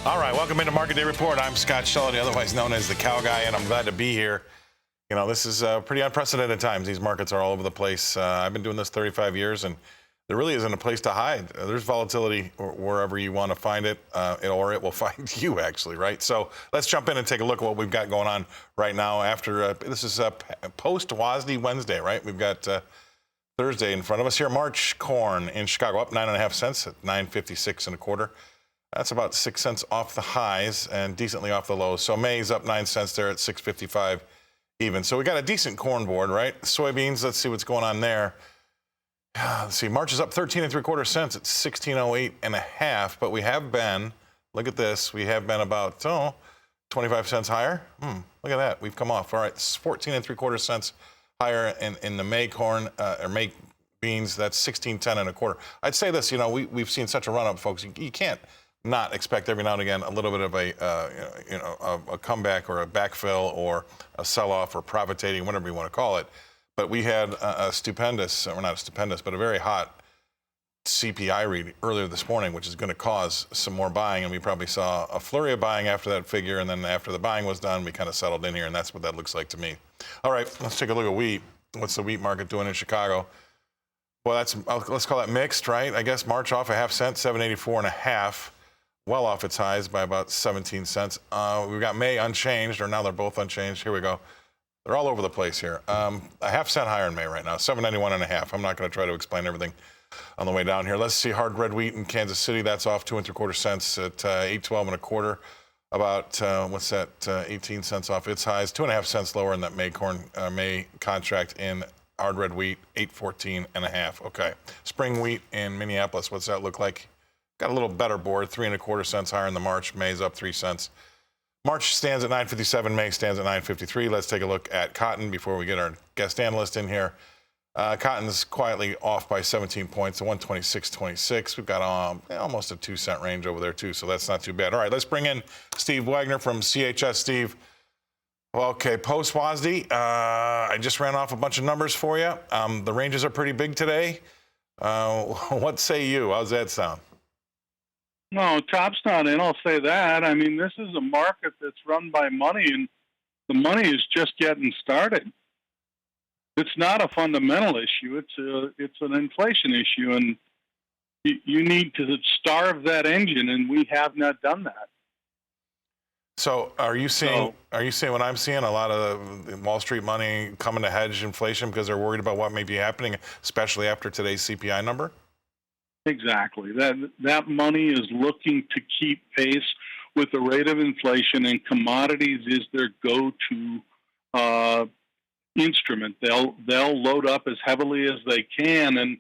All right, welcome into Market Day Report. I'm Scott Shellady, otherwise known as the Cow Guy, and I'm glad to be here. You know, this is pretty unprecedented times. These markets are all over the place. I've been doing this 35 years, and there really isn't a place to hide. There's volatility wherever you want to find it, or it will find you, actually, right? So let's jump in and take a look at what we've got going on right now. After this is post-WASD Wednesday, right? We've got Thursday in front of us here. March corn in Chicago up 9.5 cents at 9.56 1/4. That's about 6 cents off the highs and decently off the lows. So May's up 9 cents there at 6.55 even. So we got a decent corn board, right? Soybeans, let's see what's going on there. Let's see, March is up 13 3/4 cents at 16.08 1/2. But we have been, look at this, we have been about 25 cents higher. Look at that, we've come off. All right, 14 3/4 cents higher in the May corn or May beans. That's 16.10 1/4. I'd say this, you know, we've seen such a run up, folks. You can't not expect every now and again a little bit of a comeback or a backfill or a sell-off or profiteering, whatever you want to call it. But we had a stupendous, or not a stupendous, but a very hot CPI read earlier this morning, which is going to cause some more buying. And we probably saw a flurry of buying after that figure. And then after the buying was done, we kind of settled in here. And that's what that looks like to me. All right, let's take a look at wheat. What's the wheat market doing in Chicago? Well, let's call that mixed, right? I guess March off a half cent, 7.84 1/2. Well off its highs by about 17 cents. We've got May unchanged, or now they're both unchanged. Here we go. They're all over the place here. A half cent higher in May right now, 7.91 1/2. I'm not going to try to explain everything on the way down here. Let's see hard red wheat in Kansas City. That's off 2 3/4 cents at 8.12 1/4. About, 18 cents off its highs. 2.5 cents lower in that May contract in hard red wheat, 8.14 1/2. Okay. Spring wheat in Minneapolis, what's that look like? Got a little better board, 3 1/4 cents higher in the March. May's up 3 cents. March stands at 9.57. May stands at 9.53. Let's take a look at cotton before we get our guest analyst in here. Cotton's quietly off by 17 points to 126.26. We've got almost a 2 cent range over there too, so that's not too bad. All right, let's bring in Steve Wagner from CHS. Steve. Okay, post WASD, I just ran off a bunch of numbers for you. The ranges are pretty big today. What say you? How's that sound? No, top's not in, I'll say that. I mean, this is a market that's run by money, and the money is just getting started. It's not a fundamental issue. It's an inflation issue, and you need to starve that engine, and we have not done that. So are you seeing what I'm seeing, a lot of the Wall Street money coming to hedge inflation because they're worried about what may be happening, especially after today's CPI number? Exactly. That money is looking to keep pace with the rate of inflation, and commodities is their go-to instrument. They'll load up as heavily as they can, and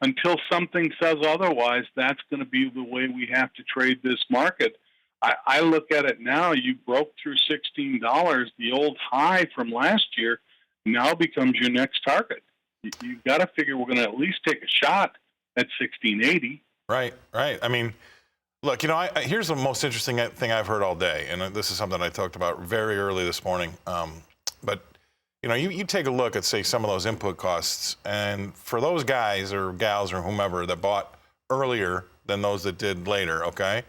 until something says otherwise, that's going to be the way we have to trade this market. I look at it now. You broke through $16. The old high from last year now becomes your next target. You've got to figure we're going to at least take a shot at 16.80. Right. I mean, look, you know, here's the most interesting thing I've heard all day, and this is something I talked about very early this morning. But, you know, you take a look at, say, some of those input costs, and for those guys or gals or whomever that bought earlier than those that did later, okay,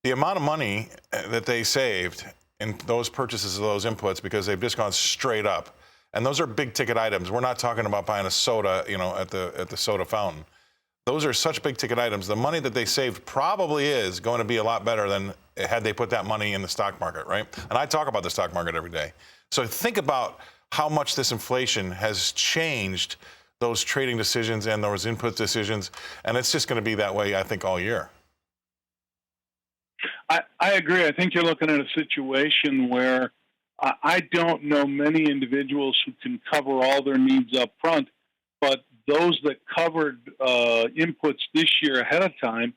the amount of money that they saved in those purchases of those inputs because they've just gone straight up, and those are big ticket items. We're not talking about buying a soda, you know, at the soda fountain. Those are such big ticket items. The money that they saved probably is going to be a lot better than had they put that money in the stock market, right? And I talk about the stock market every day. So think about how much this inflation has changed those trading decisions and those input decisions. And it's just going to be that way, I think, all year. I agree. I think you're looking at a situation where I don't know many individuals who can cover all their needs up front, but those that covered inputs this year ahead of time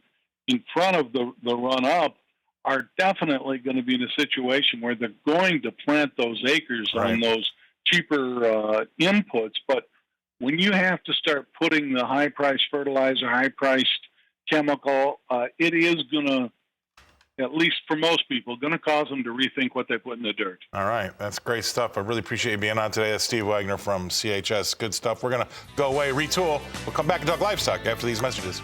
in front of the run-up are definitely going to be in a situation where they're going to plant those acres on those cheaper inputs. But when you have to start putting the high-priced fertilizer, high-priced chemical, it is going to, at least for most people, going to cause them to rethink what they put in the dirt. All right. That's great stuff. I really appreciate you being on today. That's Steve Wagner from CHS. Good stuff. We're going to go away, retool. We'll come back and talk livestock after these messages.